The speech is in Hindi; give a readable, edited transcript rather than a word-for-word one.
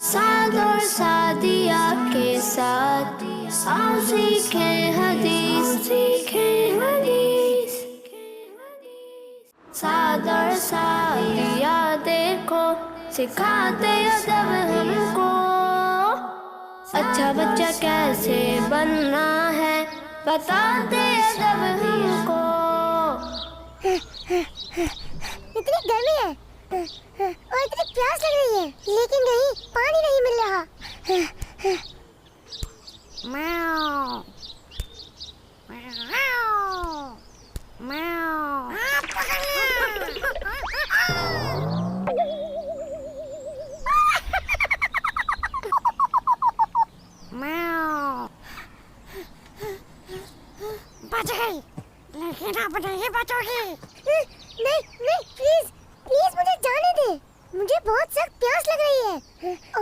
साद और सादिया के साथ आओ सीखे हदीस, सीखे हदीस। साद और सादिया देखो सिखाते अदब हमको, अच्छा बच्चा कैसे बनना है बताते अदब हमको। इतनी गर्मी है और इतनी प्यास लग रही है, लेकिन कहीं पानी नहीं मिल रहा। म्याऊ, म्याऊ, म्याऊ। म्याऊ। बच गई, लेकिन अब नहीं बचोगी।